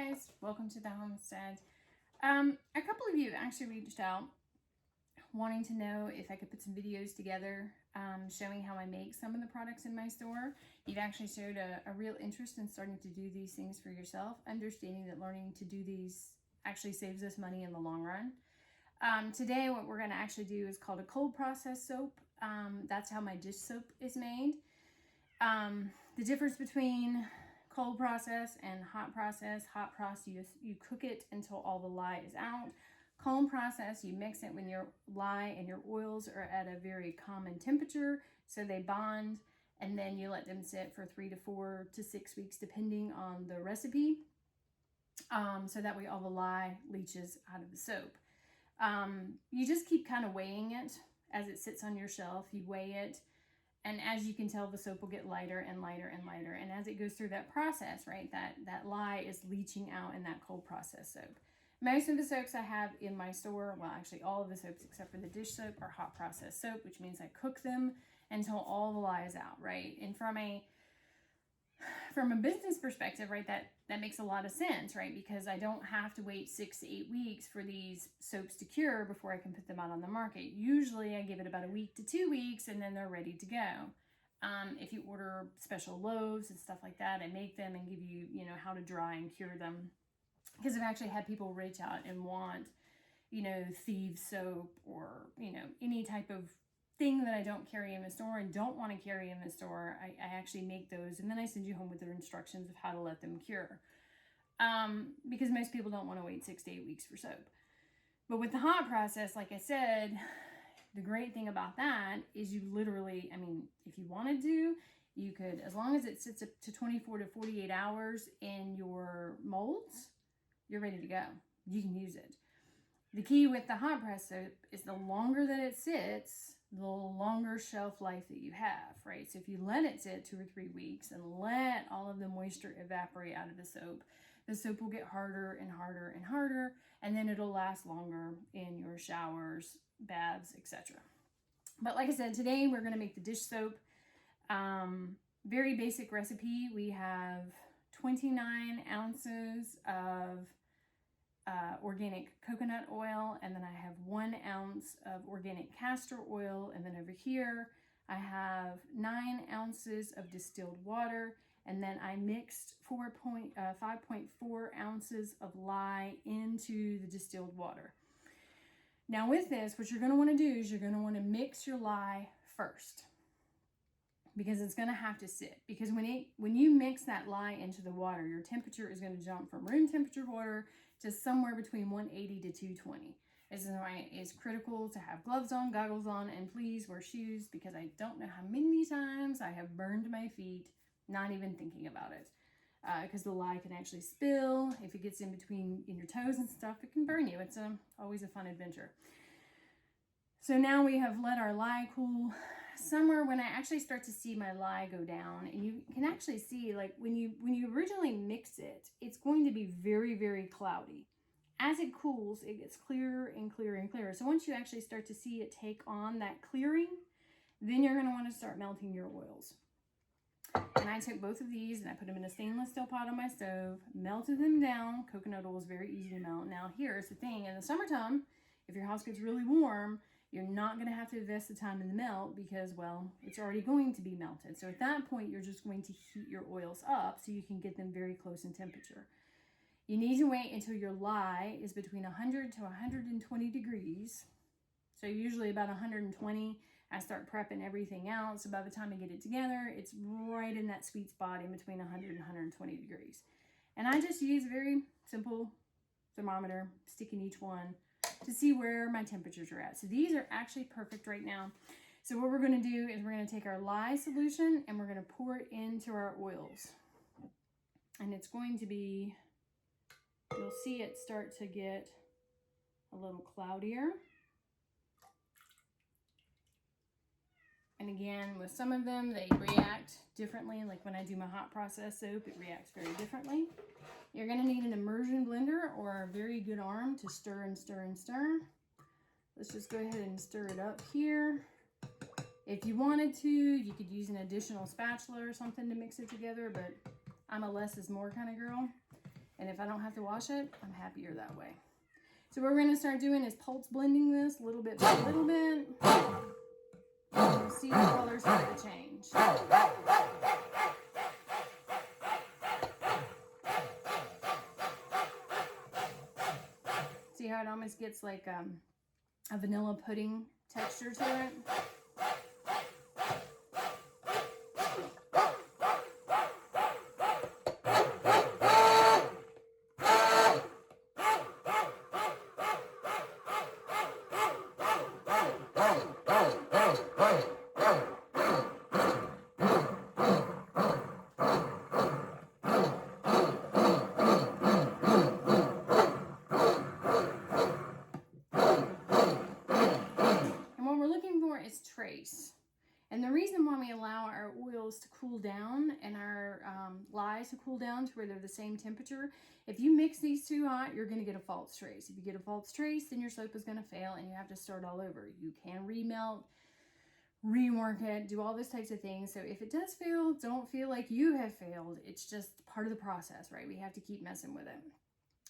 guys, welcome to the homestead. A couple of you actually reached out wanting to know if I could put some videos together showing how I make some of the products in my store. You've actually showed a real interest in starting to do these things for yourself, understanding that learning to do these actually saves us money in the long run. Today what we're going to actually do is called a cold process soap. That's how my dish soap is made. The difference between cold process and hot process. Hot process, you cook it until all the lye is out. Cold process, you mix it when your lye and your oils are at a very common temperature, so they bond, and then you let them sit for 3 to 4 to 6 weeks, depending on the recipe, so that way all the lye leaches out of the soap. You just keep kind of weighing it as it sits on your shelf. You weigh it. And as you can tell, the soap will get lighter and lighter and lighter. And as it goes through that process, right, that lye is leaching out in that cold process soap. Most of the soaps I have in my store, well, actually all of the soaps except for the dish soap, are hot process soap, which means I cook them until all the lye is out, right? And from a business perspective, right, that makes a lot of sense, right? Because I don't have to wait 6 to 8 weeks for these soaps to cure before I can put them out on the market. Usually I give it about a week to 2 weeks and then they're ready to go. If you order special loaves and stuff like that, I make them and give you, how to dry and cure them. Because I've actually had people reach out and want, thieves soap or, any type of thing that I don't carry in the store and don't want to carry in the store. I actually make those and then I send you home with their instructions of how to let them cure. Because most people don't want to wait 6 to 8 weeks for soap. But with the hot process, like I said, the great thing about that is you literally, if you wanted to, you could, as long as it sits up to 24 to 48 hours in your molds, you're ready to go. You can use it. The key with the hot press soap is the longer that it sits, the longer shelf life that you have, right? So if you let it sit 2 or 3 weeks and let all of the moisture evaporate out of the soap will get harder and harder and harder, and then it'll last longer in your showers, baths, etc. But like I said, today we're going to make the dish soap. Very basic recipe. We have 29 ounces of organic coconut oil, and then I have 1 ounce of organic castor oil, and then over here I have 9 ounces of distilled water, and then I mixed 5.4 ounces of lye into the distilled water. Now with this, what you're going to want to do is you're going to want to mix your lye first, because it's going to have to sit. Because when you mix that lye into the water, your temperature is going to jump from room temperature water to somewhere between 180 to 220. This is why it's critical to have gloves on, goggles on, and please wear shoes, because I don't know how many times I have burned my feet not even thinking about it. Because the lye can actually spill. If it gets in between your toes and stuff, it can burn you. It's always a fun adventure. So now we have let our lye cool. Somewhere when I actually start to see my lye go down, and you can actually see, like when you originally mix it, it's going to be very, very cloudy. As it cools, it gets clearer and clearer and clearer. So once you actually start to see it take on that clearing, then you're going to want to start melting your oils. And I took both of these and I put them in a stainless steel pot on my stove, melted them down. Coconut oil is very easy to melt. Now here's the thing, in the summertime, if your house gets really warm, you're not going to have to invest the time in the melt because, well, it's already going to be melted. So at that point, you're just going to heat your oils up so you can get them very close in temperature. You need to wait until your lye is between 100 to 120 degrees. So usually about 120, I start prepping everything out. So by the time I get it together, it's right in that sweet spot in between 100 and 120 degrees. And I just use a very simple thermometer, stick in each one, to see where my temperatures are at. So these are actually perfect right now. So what we're going to do is we're going to take our lye solution and we're going to pour it into our oils. And it's going to be, you'll see it start to get a little cloudier. And again, with some of them, they react differently. Like when I do my hot process soap, it reacts very differently. You're going to need an immersion blender or a very good arm to stir and stir and stir. Let's just go ahead and stir it up here. If you wanted to, you could use an additional spatula or something to mix it together, but I'm a less is more kind of girl. And if I don't have to wash it, I'm happier that way. So what we're going to start doing is pulse blending this little bit by little bit. And you'll see the color start to change. See how it almost gets like a vanilla pudding texture to it? Trace. And the reason why we allow our oils to cool down and our lyes to cool down to where they're the same temperature, if you mix these too hot, you're going to get a false trace. If you get a false trace, then your soap is going to fail and you have to start all over. You can remelt, rework it, do all those types of things. So if it does fail, don't feel like you have failed. It's just part of the process, right? We have to keep messing with it.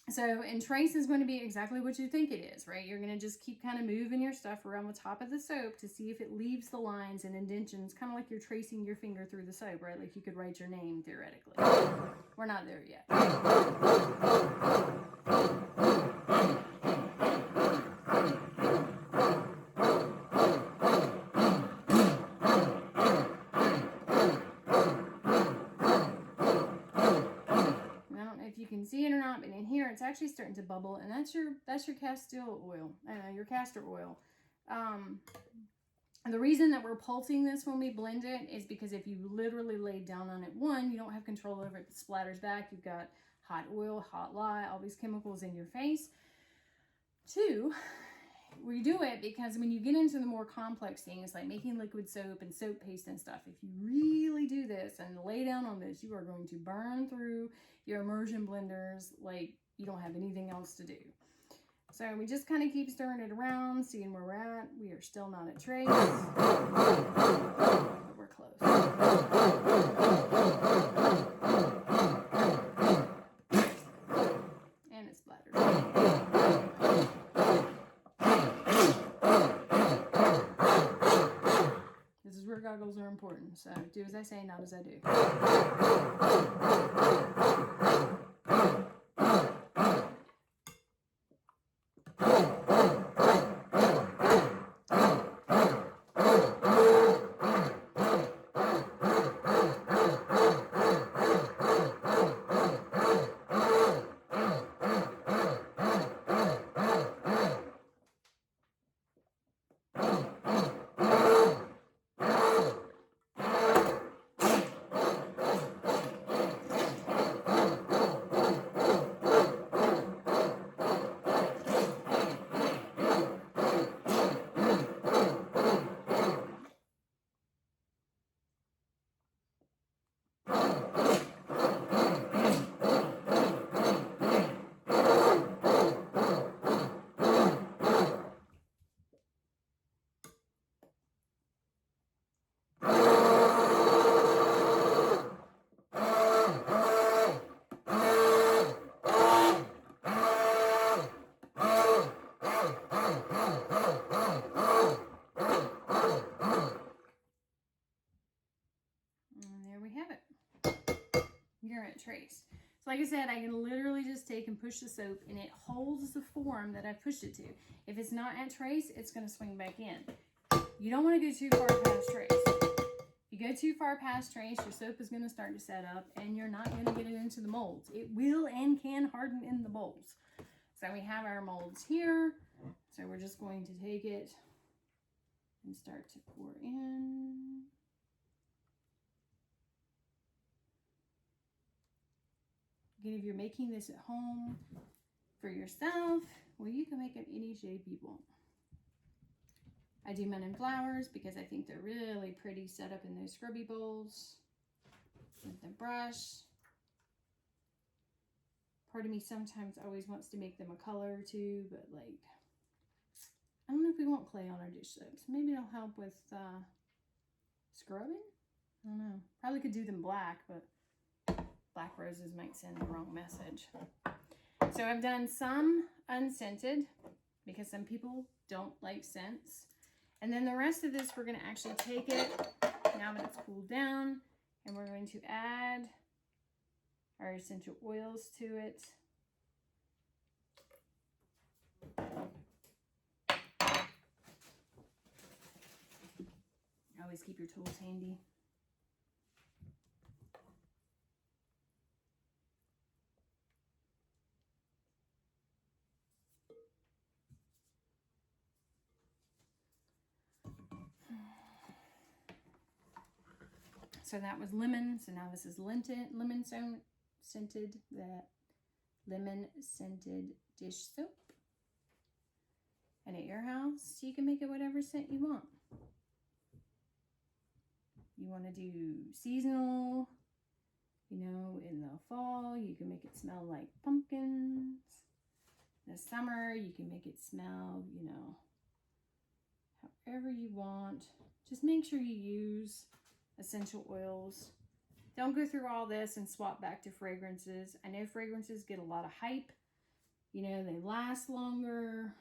So, and trace is going to be exactly what you think it is, right? You're going to just keep kind of moving your stuff around the top of the soap to see if it leaves the lines and indentions, kind of like you're tracing your finger through the soap, right? Like you could write your name theoretically. We're not there yet. If you can see it or not, but in here it's actually starting to bubble, and that's your castor oil, your castor oil. The reason that we're pulsing this when we blend it is because if you literally lay down on it, one, you don't have control over it, it splatters back. You've got hot oil, hot lye, all these chemicals in your face. Two, we do it because when you get into the more complex things like making liquid soap and soap paste and stuff, if you really do this and lay down on this, you are going to burn through your immersion blenders like you don't have anything else to do. So we just kind of keep stirring it around, seeing where we're at. We are still not at trace, but we're close. And it's splattered. This is where goggles are important. So do as I say, not as I do. Trace. So like I said, I can literally just take and push the soap and it holds the form that I pushed it to. If it's not at trace, it's going to swing back in. You don't want to go too far past trace. If you go too far past trace, your soap is going to start to set up and you're not going to get it into the molds. It will and can harden in the molds. So we have our molds here. So we're just going to take it and start to pour in. Again, if you're making this at home for yourself, well, you can make it any shape you want. I do mine in flowers because I think they're really pretty set up in those scrubby bowls with the brush. Part of me sometimes always wants to make them a color too, but like, I don't know if we want clay on our dish soaps. Maybe it'll help with scrubbing? I don't know. Probably could do them black, but black roses might send the wrong message. So I've done some unscented because some people don't like scents. And then the rest of this, we're going to actually take it now that it's cooled down, and we're going to add our essential oils to it. Always keep your tools handy. So that was lemon. So now this is lemon scented dish soap. And at your house, you can make it whatever scent you want. You want to do seasonal, you know, in the fall, you can make it smell like pumpkins. In the summer, you can make it smell, you know, however you want. Just make sure you use essential oils. Don't go through all this and swap back to fragrances. I know fragrances get a lot of hype. You know, they last longer.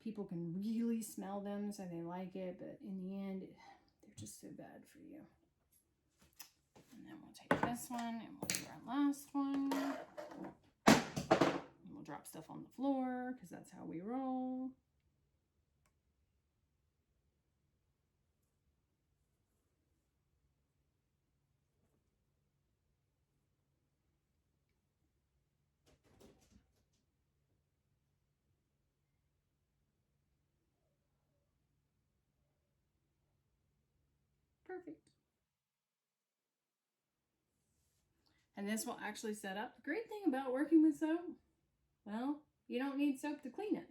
People can really smell them, so they like it, but in the end, they're just so bad for you. And then we'll take this one and we'll do our last one. And we'll drop stuff on the floor because that's how we roll. Perfect. And this will actually set up. The great thing about working with soap, well, you don't need soap to clean it.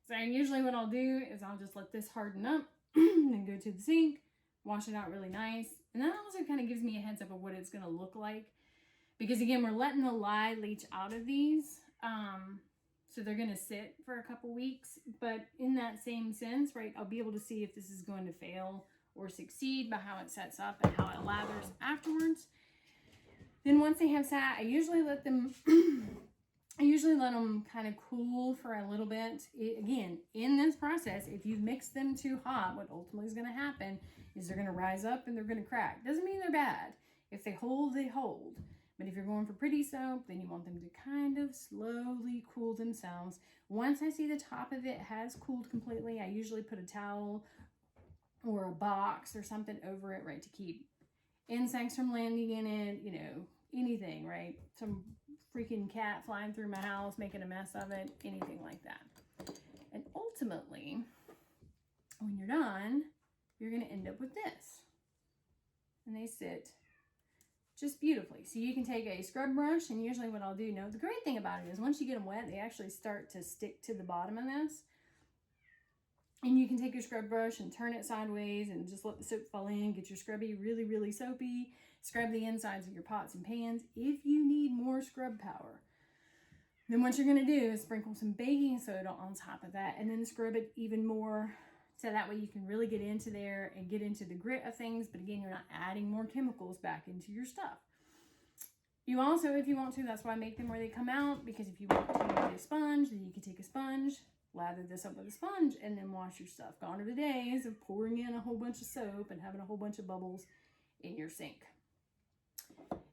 So usually what I'll do is I'll just let this harden up and go to the sink, wash it out really nice. And that also kind of gives me a heads up of what it's going to look like. Because again, we're letting the lye leach out of these. So they're going to sit for a couple weeks. But in that same sense, right, I'll be able to see if this is going to fail or succeed by how it sets up and how it lathers afterwards. Then once they have sat, I usually let them kind of cool for a little bit. Again, in this process, if you mix them too hot, what ultimately is going to happen is they're going to rise up and they're going to crack. Doesn't mean they're bad. If they hold, they hold. But if you're going for pretty soap, then you want them to kind of slowly cool themselves. Once I see the top of it has cooled completely, I usually put a towel or a box or something over it, right, to keep insects from landing in it, you know, anything, right? Some freaking cat flying through my house, making a mess of it, anything like that. And ultimately, when you're done, you're going to end up with this. And they sit just beautifully. So you can take a scrub brush, and usually what I'll do, now the great thing about it is once you get them wet, they actually start to stick to the bottom of this. And you can take your scrub brush and turn it sideways and just let the soap fall in. Get your scrubby really, really soapy. Scrub the insides of your pots and pans if you need more scrub power. Then what you're going to do is sprinkle some baking soda on top of that and then scrub it even more. So that way you can really get into there and get into the grit of things. But again, you're not adding more chemicals back into your stuff. You also, if you want to, that's why I make them where they come out. Because if you want to use a sponge, then you can take a sponge, lather this up with a sponge, and then wash your stuff. Gone are the days of pouring in a whole bunch of soap and having a whole bunch of bubbles in your sink.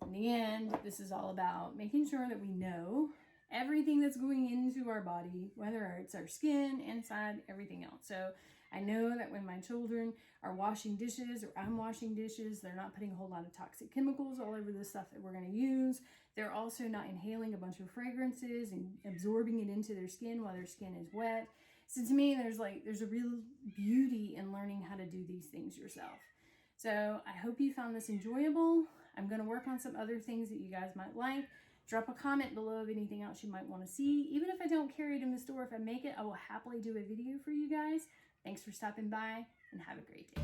In the end, this is all about making sure that we know everything that's going into our body, whether it's our skin, inside, everything else. So I know that when my children are washing dishes or I'm washing dishes, they're not putting a whole lot of toxic chemicals all over the stuff that we're going to use. They're also not inhaling a bunch of fragrances and absorbing it into their skin while their skin is wet. So to me, there's a real beauty in learning how to do these things yourself. So I hope you found this enjoyable. I'm going to work on some other things that you guys might like. Drop a comment below of anything else you might want to see. Even if I don't carry it in the store, if I make it, I will happily do a video for you guys. Thanks for stopping by and have a great day.